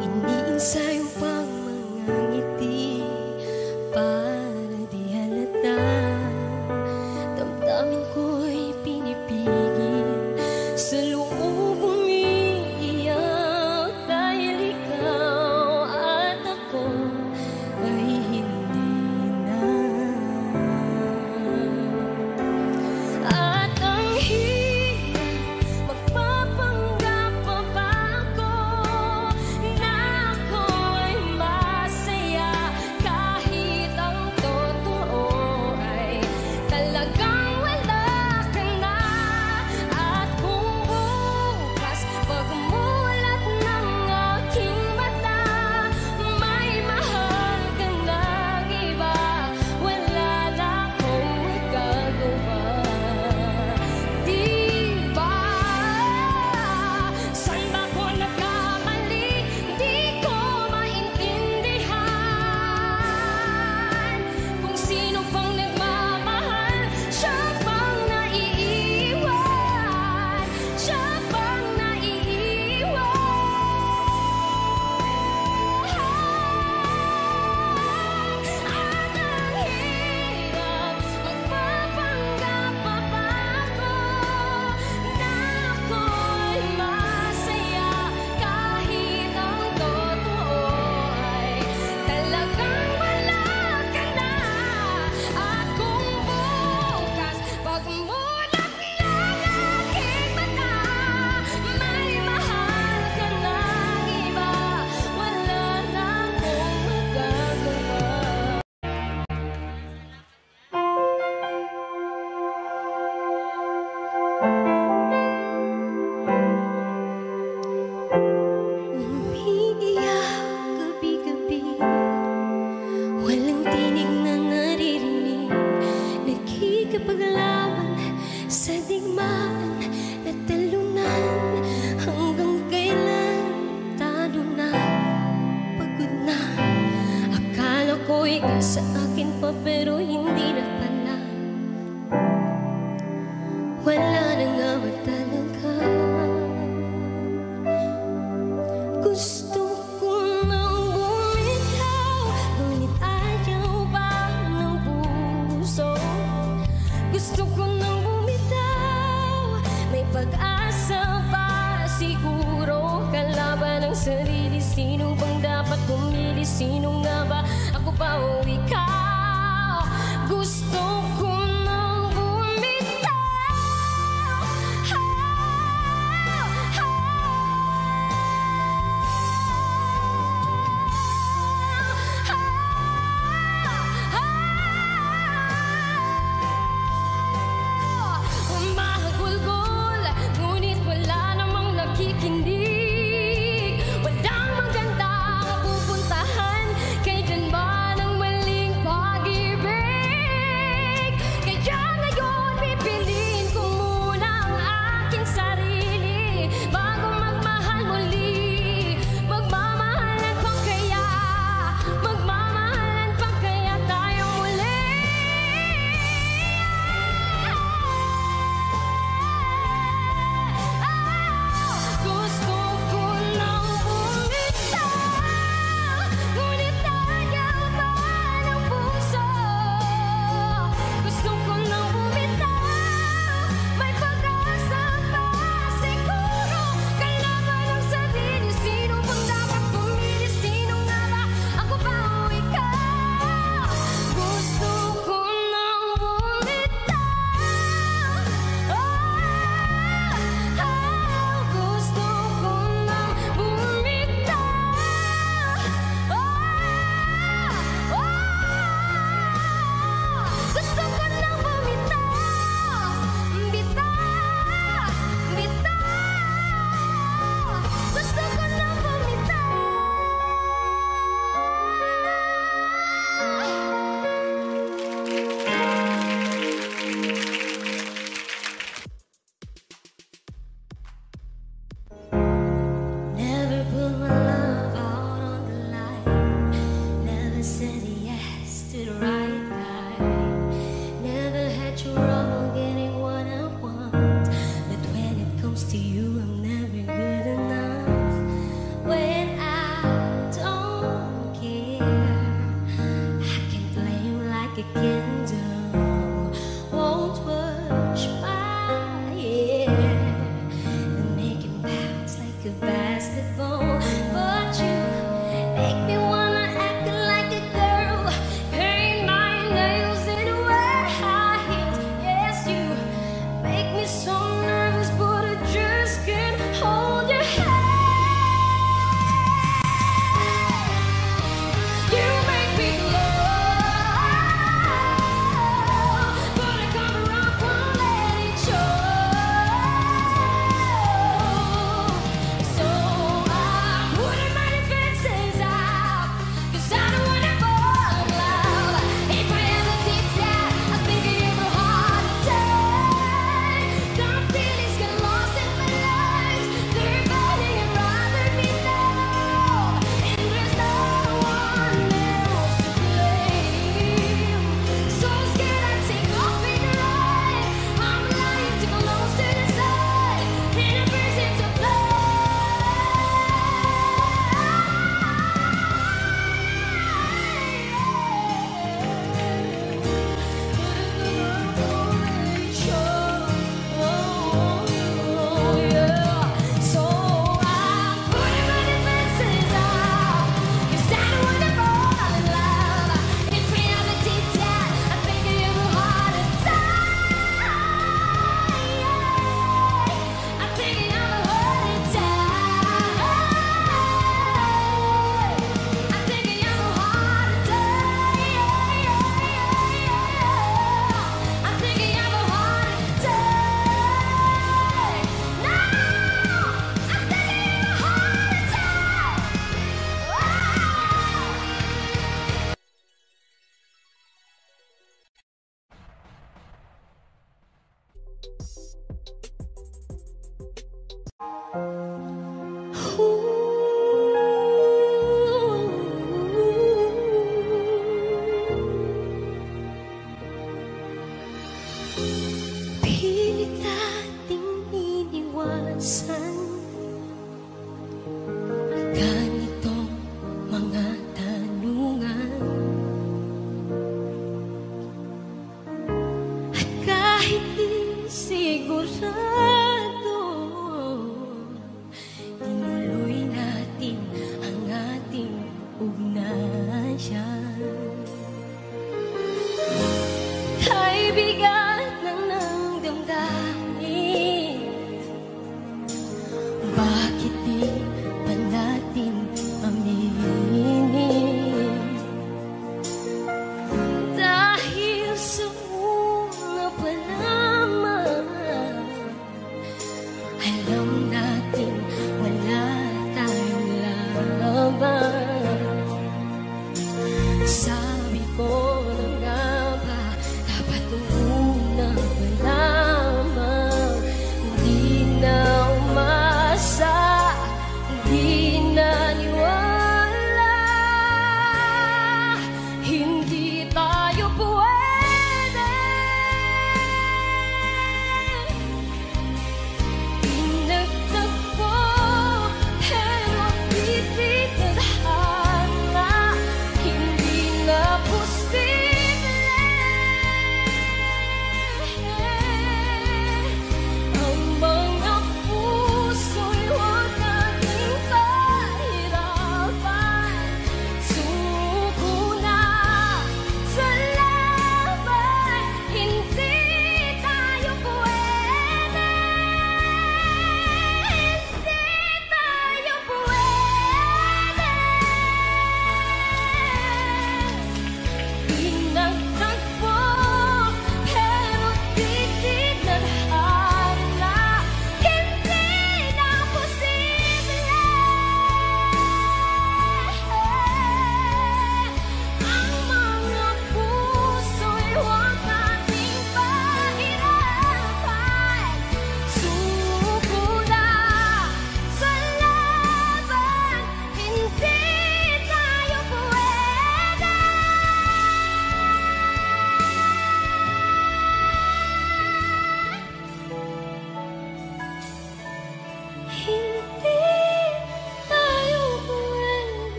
Iniinsayo pang mga ngiti para di halata. Damdamin ko'y pinipigil, sa loob umiiyak dahil ikaw at ako ay hindi na. At ang hirap magpapanggap pa ba ako na ako ay masaya kahit ang totoo ay talagang wala ka na. At kung bukas pagmulat ng aking mata may mahal ka ng iba, wala na akong magagawa. Di ba? Saan ba ko nagkamali? Di ko maintindihan. Kung sino pang nagmamahal, siya pang naiiwan. Siya pang naiiwan. At ang hirap magpapanggap pa ba ako na ako'y masaya kahit ang totoo ay talagang wala ka na. At kung bukas pagmulat ng aking mata may mahal ka ng iba, wala na akong magagawa. Umiiyak gabi-gabi, walang tinig na naririnig, nakikipaglaban sa digmaan na talunan. Hanggang kailan talo na, pagod na. Akala ko ikaw sa akin pa pero hindi na pala. Wala na nga ba talaga? Gusto ko nang bumitaw, ngunit ayaw ba ng puso? Gusto ko nang bumitaw, may pag-asa pa siguro. Kalaban ng sarili, sino bang dapat pumili? Sino nga ba, ako ba o ikaw? Gusto ko nang bumitaw. Mahagulgol, ngunit wala namang nakikinig. Walang magandang pupuntahan, kailan ba ng maling pag-ibig?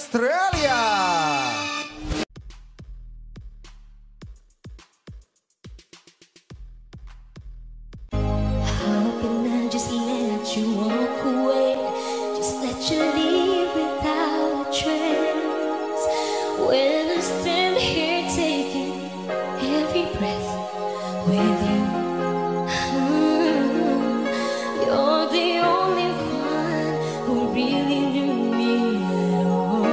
Australia! How can I just let you walk away? Just let you leave without a trace. When I stand here taking every breath with you, you're the only one who really knew me at all.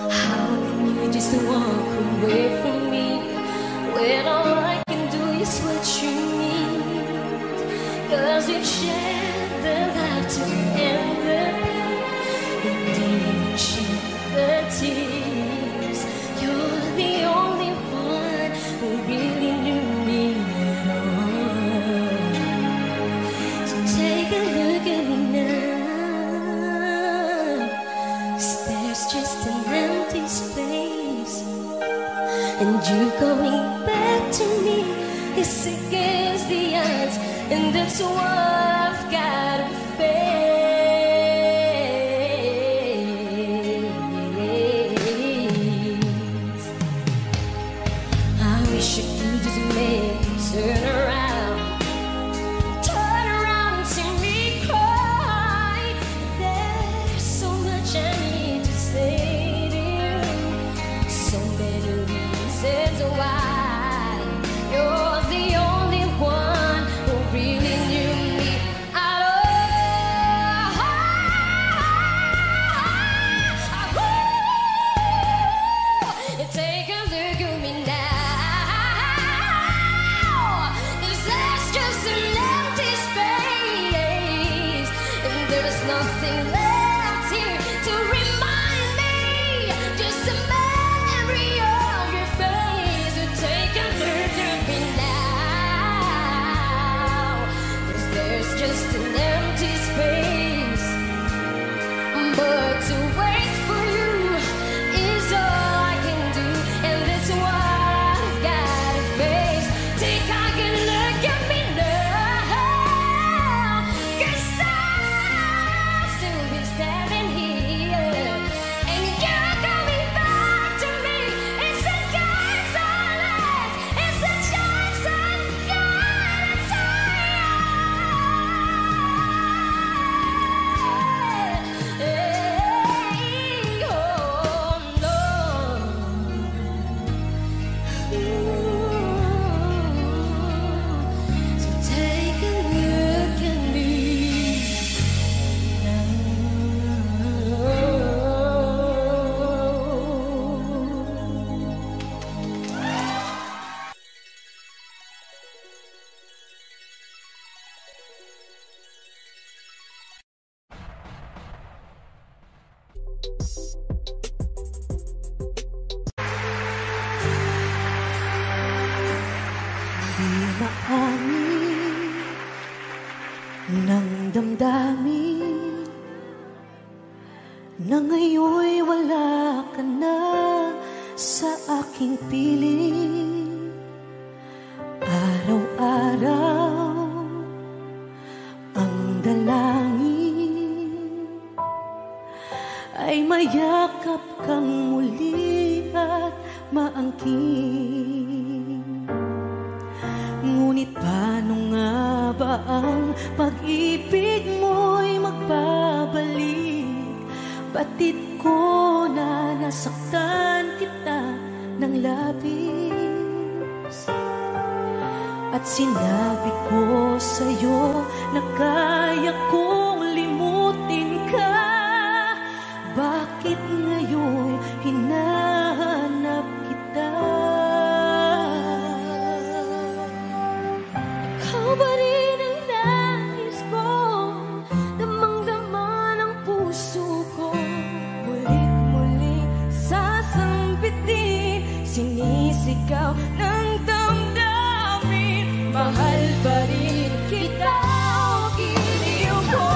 How can you just walk away from me when all I can do is what you need? 'Cause we've shared the laughter and the pain, and even shed the tears. You're the only one who really knew me at all. So take a look at me now, 'cause there's just an empty space, and you going back to me is against the odds, and that's what I've gotta face. I wish you could just make me turn around and see me cry. There's so much I need to say to you, so many reasons why you're the only one who really knew me at all. Take a look at me now, 'cause there's just an empty space, and there's nothing left here to remind me, just a memory of your face. So take a look at me now, 'cause there's just an empty space, but to wait for you is all I can do, and that's what I've gotta face. Take a good look at me now, 'cause I'll still be standing here, and you're coming back to me. It's a chance I left, it's a chance I've gotta take. Oh no. So take a look at me now. Di maamin ng damdamin na ngayon'y wala ka na sa aking piling. Araw-araw ang dalangin ay mayakap kang muli at maangkin. Ngunit paano nga ba ang pag-ibig mo'y magbabalik? Batid ko na nasaktan kita ng labis, at sinabi ko sa'yo na kaya kong limutin ka. Bakit ngayon hinahanap kita? Ikaw ba rin ang nais ko, damang-dama ng puso ko, Mulit-mulit sasampitin, sinisigaw ng damdamin. Mahal pa rin kita o giliw ko.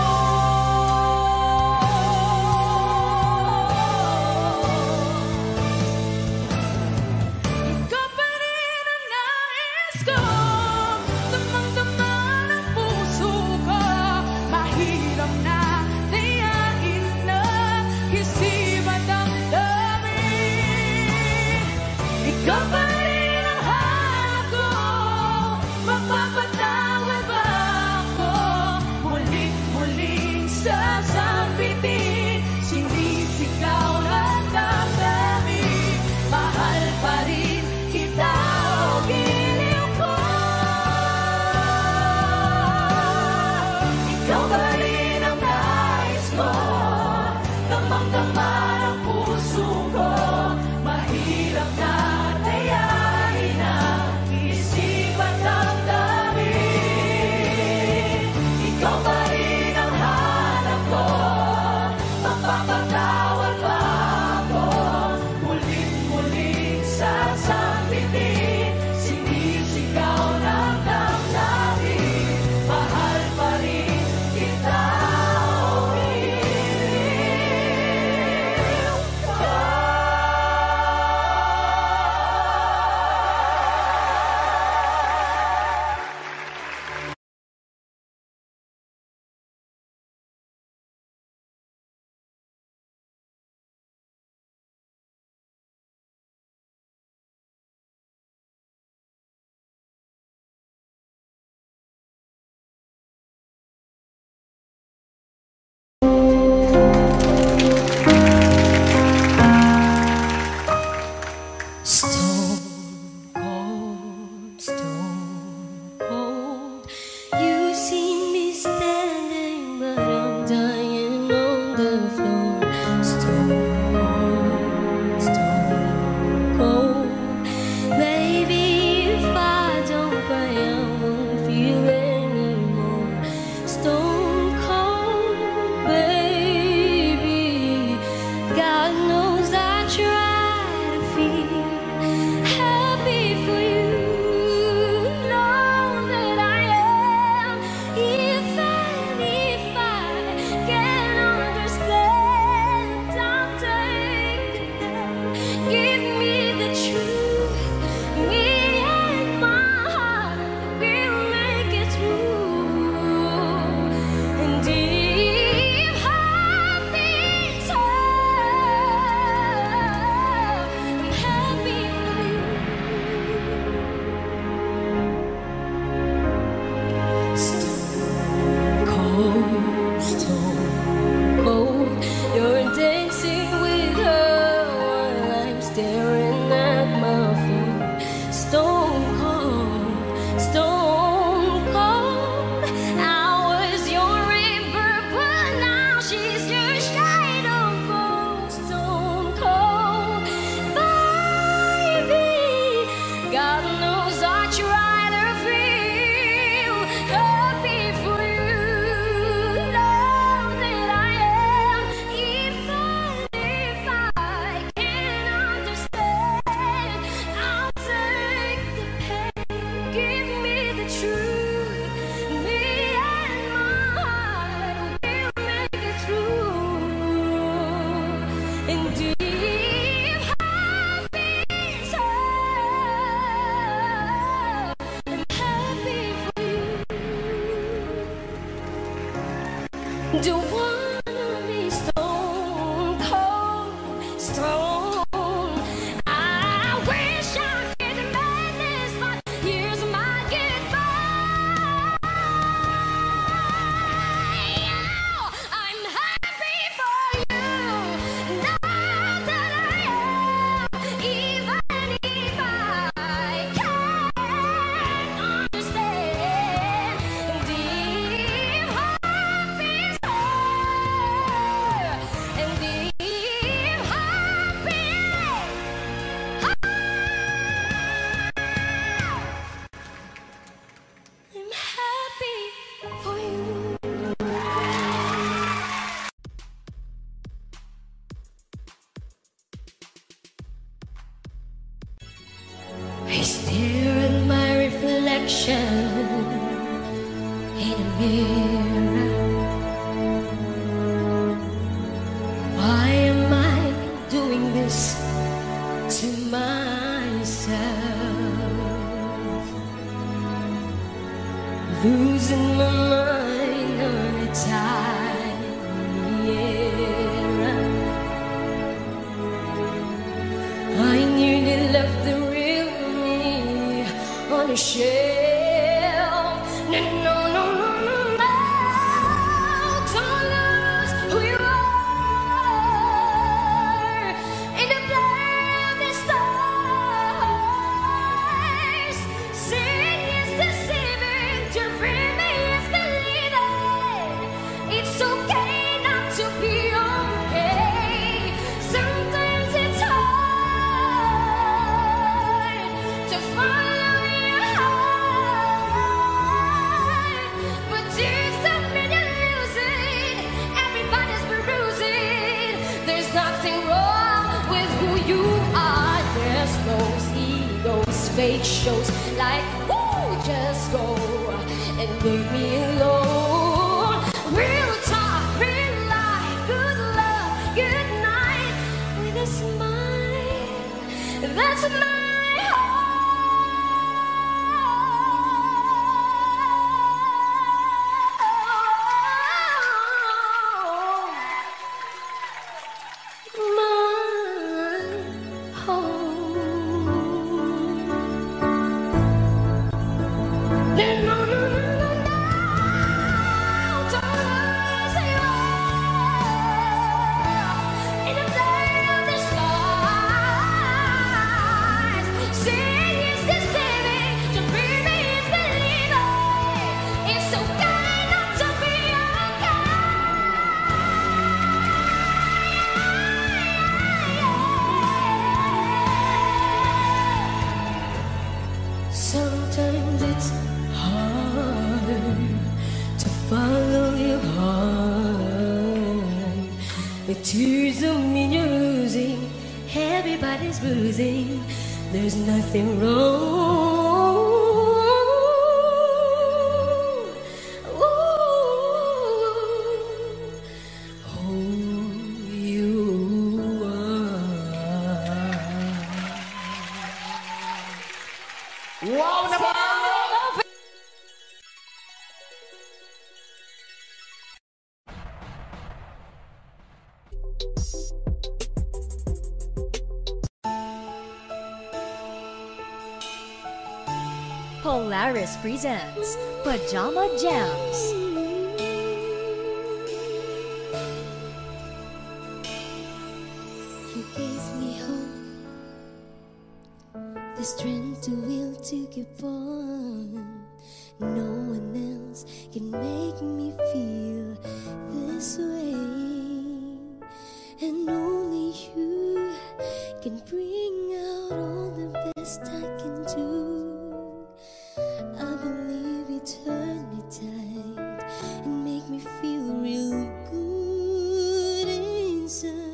Ikaw pa rin ang nais ko, damang-dama ng puso ko. Mahirap na di Ikaw pa rin ang hanap ko. Mapapatawad ba ako? Muling-muling sasambitin, sinisigaw ng damdamin. Mahal pa rin kita o giliw ko. Ikaw pa rin ang nais mo, damang-dama ng puso ko. Mahirap na tayain ang isip at damdamin. Ikaw pa rin ang hanap ko. Mapapatawad ba ako? Muling-muling sasambitin, sinisigaw ng damdamin. Mahal pa rin kita o giliw ko. Stone cold, stone cold. You see me standing, but I'm dying on the floor. Stone cold. Baby, if I don't cry, I won't feel anymore. Stone cold, baby. God knows I try to feel happy for you. Know that I am. If I can understand, I'll take the day. Give me the truth. Me and my heart will make it through. And if I've been tough, I'm happy for you. Stone cold, stone cold. You're dancing with her while I'm staring at my phone. Stone cold, stone cold. I was your river, but now she's your shadow. Gold, stone cold, baby. God knows I try to feel happy for you. Know that I am. If I can understand, I'll take the pain. Give me the truth. Me and my heart will make it through. And if I've been tough, I'm happy for you. Don't wanna be stone cold, stone. I wish I could mend this, but here's my goodbye. I'm happy for you. Now that I am, even if I can't understand. And if I've been tough, and if I've been I'm happy for you. I stare at my reflection in a mirror. Why am I doing this to myself? Losing my mind on a tiny error. I nearly left the on a shelf. No, no, no, no, no, no. Don't lose who you are in the blur of the stars. Sin is deceiving, dreaming is believing. It's okay not to be okay. Sometimes it's hard to follow your heart, but there's something you're losing. Everybody's perusing. There's nothing wrong with who you are. There's those egos, fake shows like, woo, just go and leave me alone. Real talk, real life, good love, good night, with a smile. That's my sometimes it's hard to follow your heart. The tears don't mean you're losing. Everybody's bruising. There's nothing wrong. Who you are. Wow naman! Polaris presents Pajama Jams. You gave me hope, the strength to will to keep on. No one else can make me feel this way, and only you can bring out all the best I can do. I believe you turn me tight and make me feel real good inside.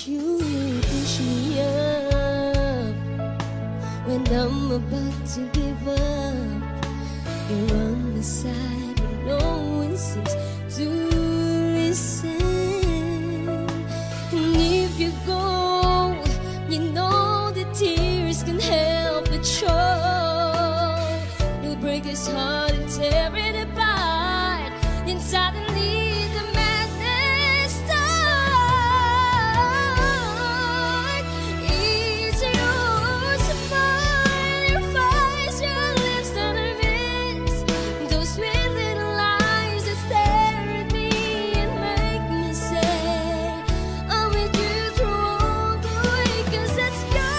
You push me up when I'm about to give up. You're on my side when no one seems to listen. And if you go, you know the tears can help but show. You'll break his heart and tear it apart. Then suddenly the madness starts. It's your smile, your face, your lips that I miss. Those sweet little eyes that stare at me and make me say, I'm with you through all the way, 'cause it's you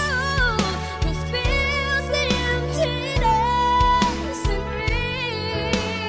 who fills the emptiness in me.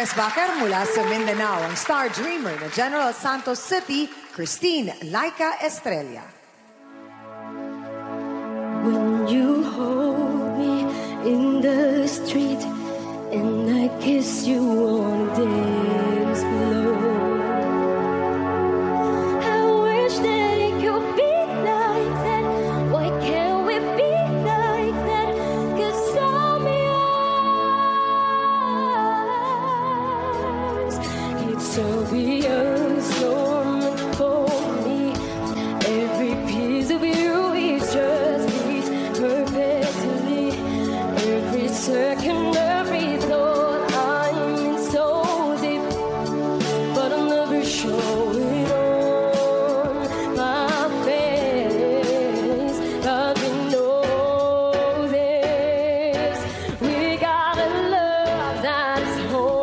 Andres Baker mula sa Mindanao, ang star dreamer na General Santos City, Christine Laika Estrella. When you hold me in the street and I kiss you on a dance floor, I wish that it could be like that. Why can't we be like that? 'Cause I'm yours. It's obvious you're meant for me. Every piece of you is just perfectly. Every second, every thought, I'm in so deep, but I'll never show it on my face. But we know this, we got a love that's homeless.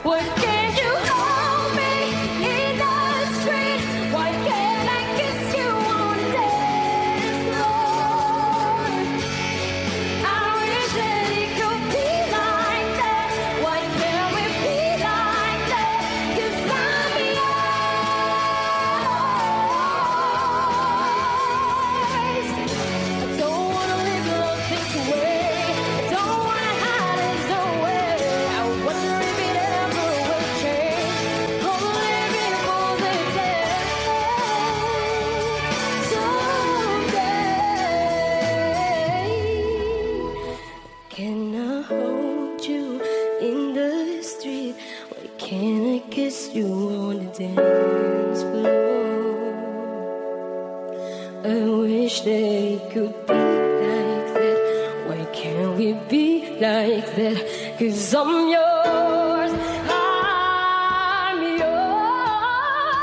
Why can't you hold me in the street? Why can't I kiss you on the dance floor? I wish that it could be like that. Why can't we be like that? 'Cause I'm yours. I don't wanna live like this way. I don't wanna hide this away. I wonder if it ever will change. I'm living for the day someday. Can I hold you in the street? Why can't I kiss you on the dance floor? I wish they could be like that. Why can't we be like that? 'Cause I'm yours. I'm yours.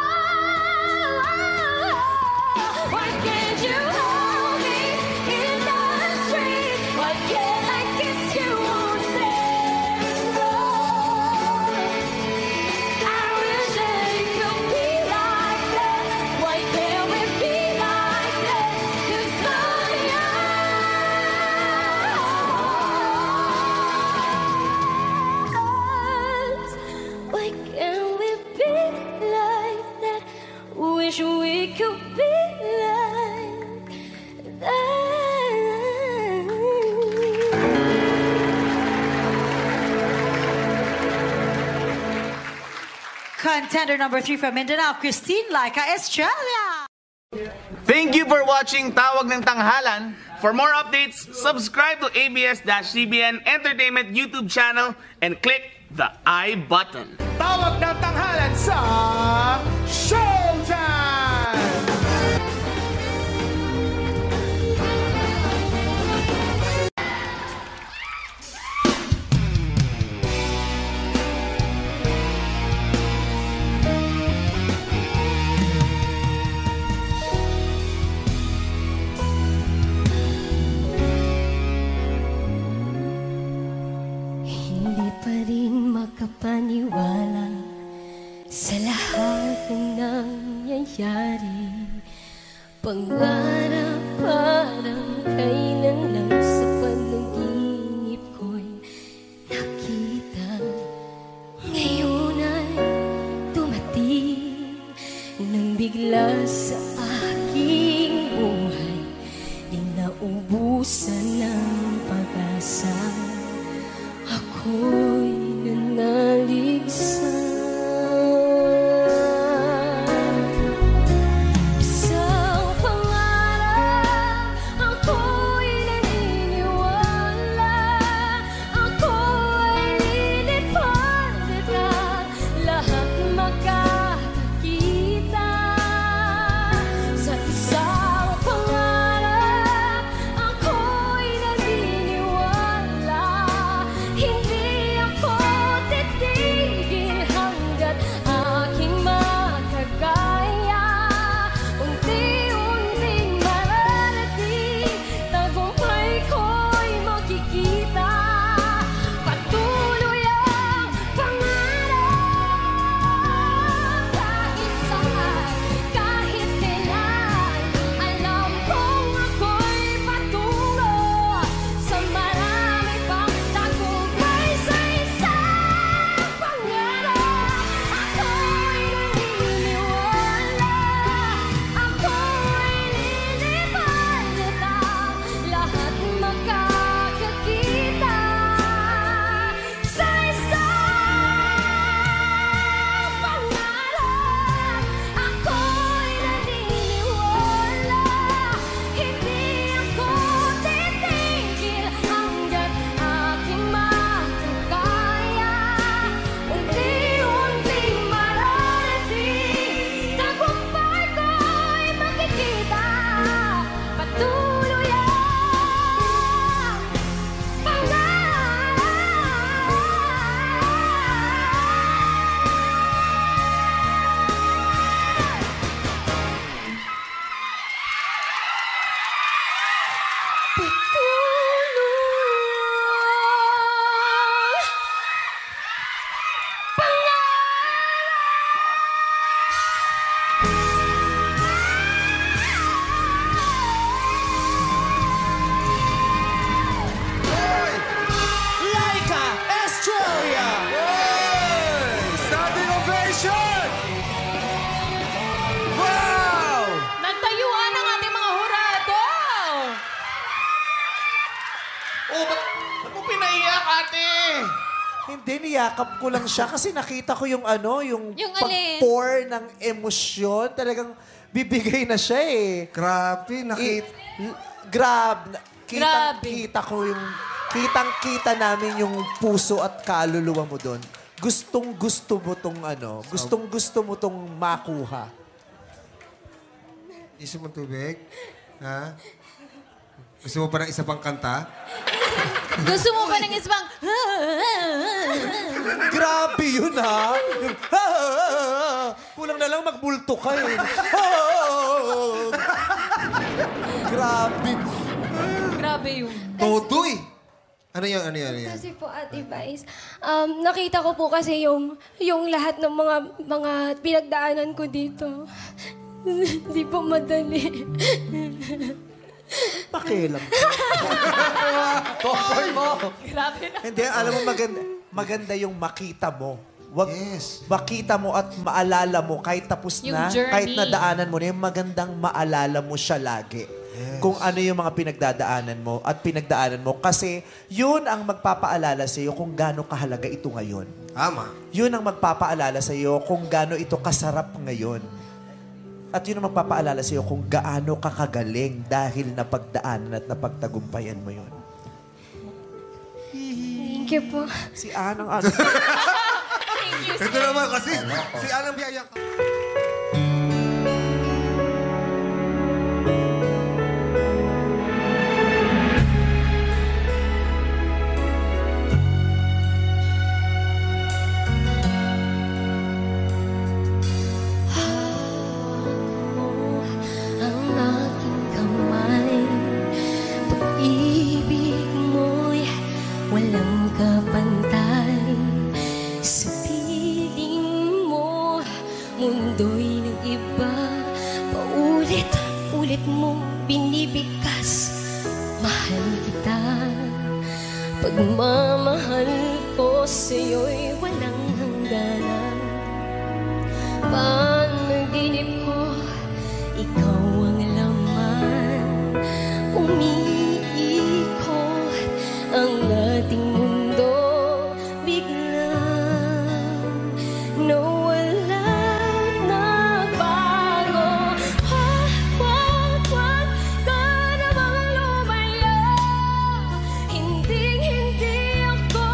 Why can't you hold me in the street? Why can't I kiss you on the dance floor? I wish that it could be like that. Why can't we be like that? 'Cause I'm yours. Why can't we be like that? Wish we could be like that. Contender number 3 from Mindanao, Christine Laika Estrella. Thank you for watching Tawag ng Tanghalan. For more updates, subscribe to ABS-CBN Entertainment YouTube channel and click the I button. Tawag ng Tanghalan sa Showtime! Hindi pa rin makapaniwala sa lahat ng nangyayari. Pangarap parang kailan lang sa panaginip ko'y nakita. Ngayon ay dumating nang bigla sa aking buhay. Di naubusan ng pag-asa. Ako'y nanaligsan. Isang pangarap, ako'y naniniwala. Ako'y lilipad at lahat makakakita. Sa isang pangarap, ako'y naniniwala. Hindi Oh, ba't mo pinaiyak, ate? Hindi, niyakap ko lang siya kasi nakita ko yung ano, yung Yung pag-pour ng emosyon. Talagang bibigay na siya eh. Grabe, Grabe. Grabe. Kita ko yung... Kitang-kita namin yung puso at kaluluwa mo doon. Gustong-gusto mo tong ano, gustong-gusto mo tong makuha. Isip mo tubig? Ha? Gusto mo pa ng isa pang kanta? Gusto mo ba ng isang... Grabe yun, ha? Yung, kulang na lang magbulto ka, eh. Grabe. Grabe yun. Todoy! Ano yun? Kasi po, Ate Vice, nakita ko po kasi yung lahat ng mga pinagdaanan ko dito. Hindi po madali. Pakialam. Comfort mo. Grabe na. Hindi, alam mo, maganda yung makita mo. Wag, Yes. makita mo at maalala mo kahit tapos Yung na, journey. kahit nadaanan mo na, yung magandang maalala mo siya lagi. Kung ano yung mga pinagdadaanan mo at pinagdaanan mo. Kasi yun ang magpapaalala sa iyo kung gaano kahalaga ito ngayon. Tama. Yun ang magpapaalala sa iyo kung gaano ito kasarap ngayon. At yun ang magpapaalala sa iyo kung gaano kakagaling dahil napagdaanan at napagtagumpayan mo yun. Thank you po. Si Anang ano. Ito naman kasi, si Anang biyaya ka. Ang aking kamay, pag-ibig mo'y walang kapantay. Sa piling mo, mundo'y nag-iba. Paulit-ulit mong binibigkas. Mahal kita. Pagmamahal ko sa'yo'y walang hangganan. Panaginip ko, ikaw ang laman. Umiikot ang ating mundo. Biglang nawala, nagbago. Wag ka namang lumayo. Hindi ako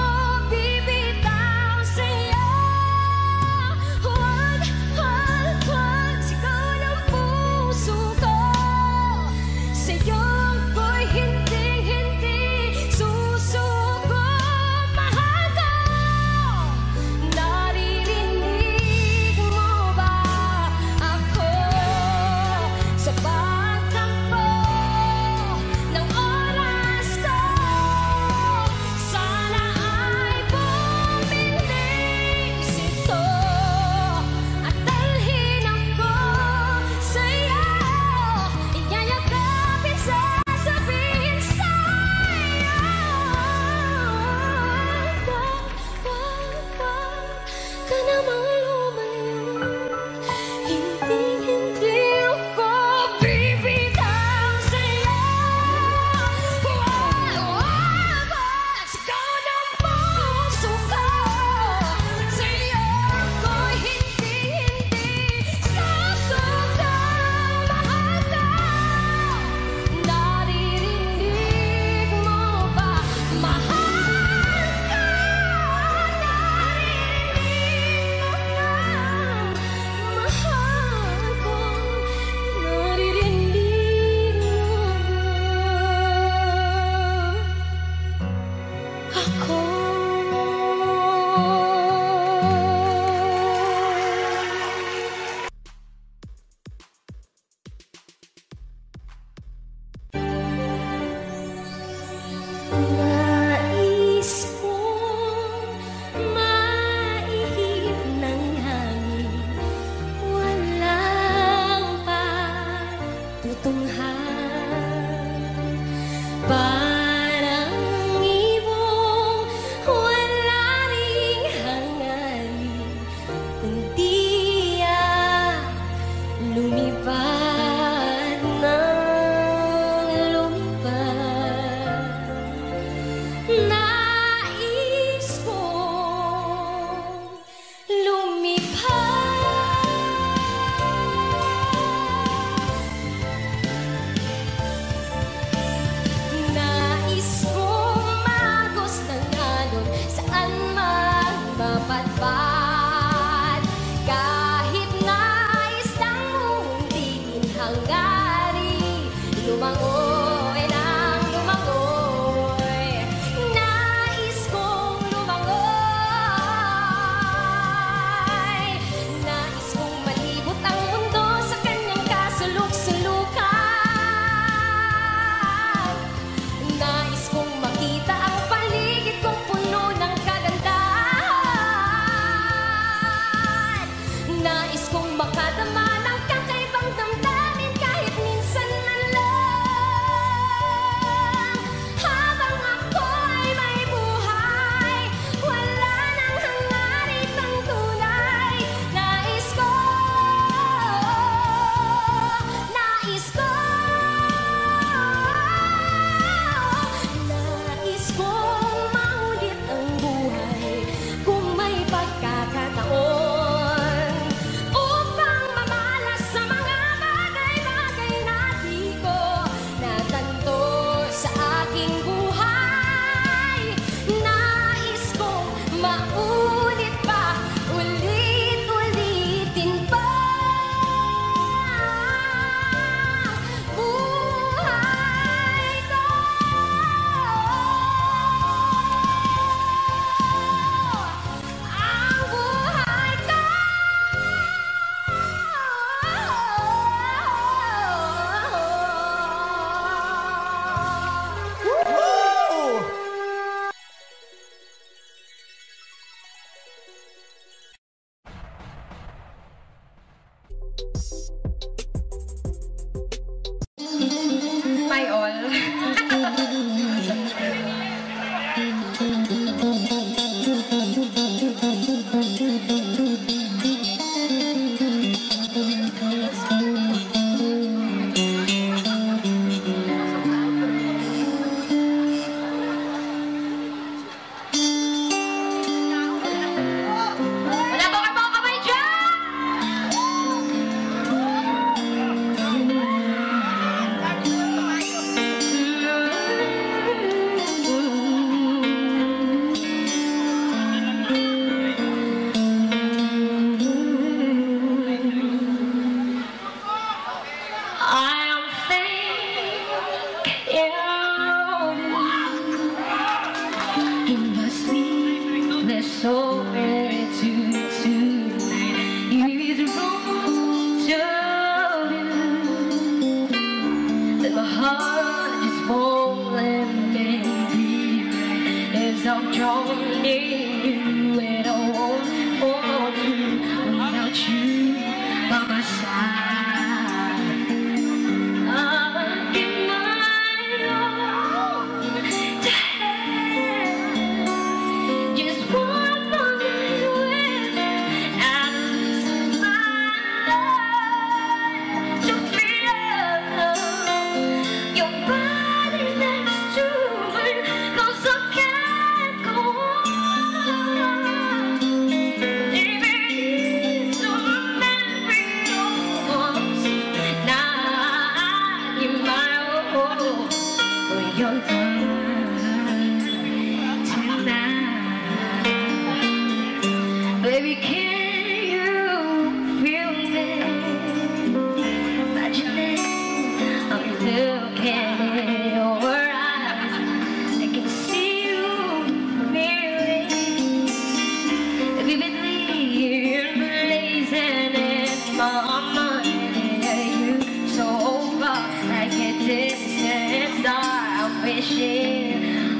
bibitaw sa'yo. Wag sigaw ng puso ko. Sa'yo ko'y hindi susuko. Mahal ko, naririnig mo ba ako? Sa pagtakbo ng oras ko, sana ay bumilis ito at dalhin ako sa'yo. Iyayakapin, sasabihin sa'yo. Wag ka namang lumayo. Hindi ako bibitaw sa'yo. Wag sigaw ng puso ko. Sa'yo ko'y hindi susuko. Mahal ko, naririnig mo ba? Mahal ko, naririnig mo ba? Mahal ko, naririnig mo ba? Ako. Nais kong maihip ng hangin, walang patutunghan. Parang ibong wala ring hangarin, kundi lumipad ng lumipad.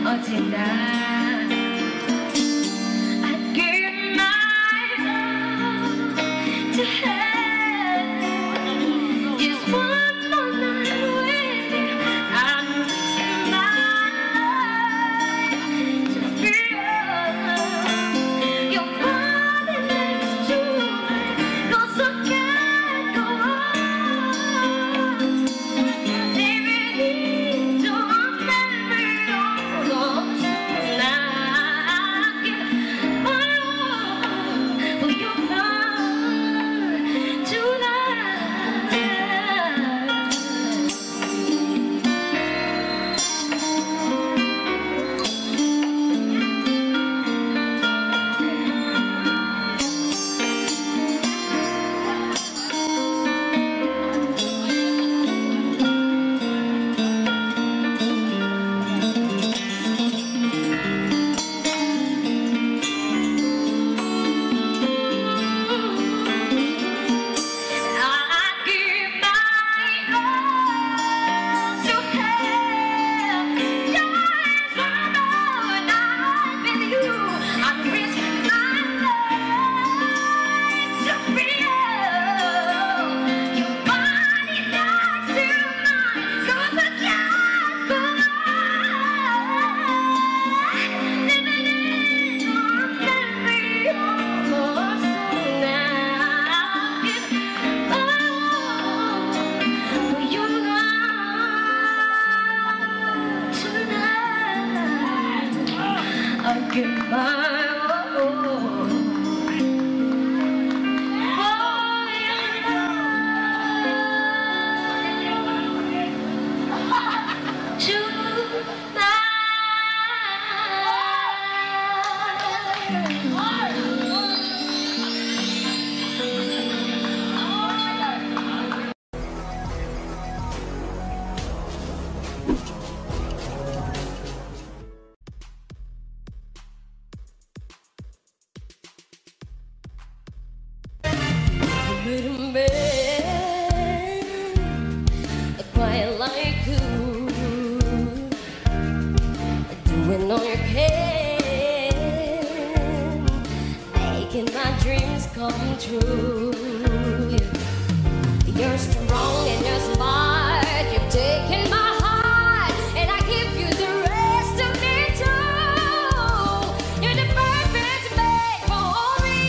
or tonight. I'd give my love to have just one more night with you. I'd risk my life to feel your body next to mine, 'cause I can't go on living into a memory almost tonight. My love for your love tonight. I give my all to have just one more night with you. I'd risk my life to feel your body next to mine, 'cause I can't go on living in your memory almost tonight. For your love tonight, I give my all. For your love tonight. Little man, quiet like you, doing all you can, making my dreams come true. You're strong and you're smart, you've taken my heart, and I give you the rest of me too. You're the perfect man for me.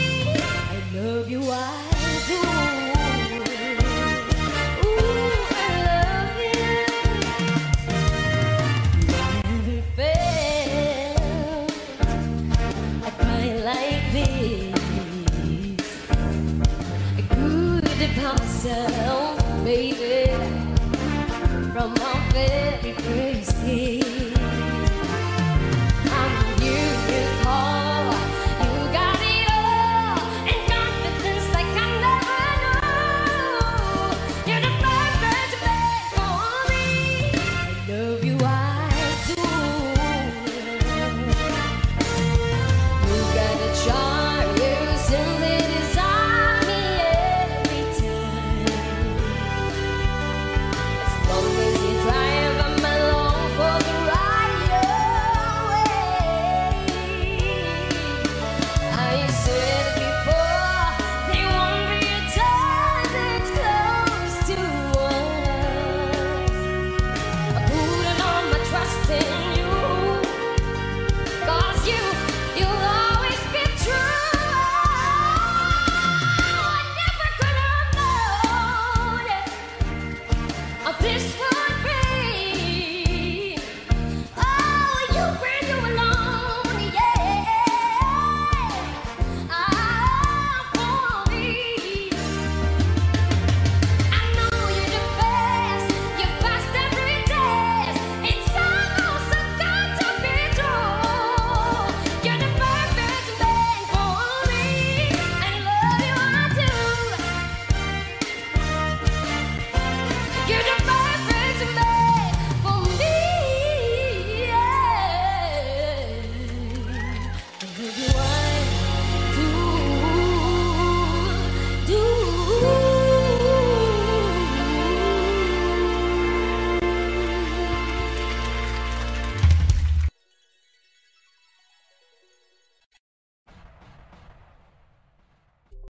I love you, I do. Ooh, I love you. Never felt a cry like this. Good about myself, baby, from my very first.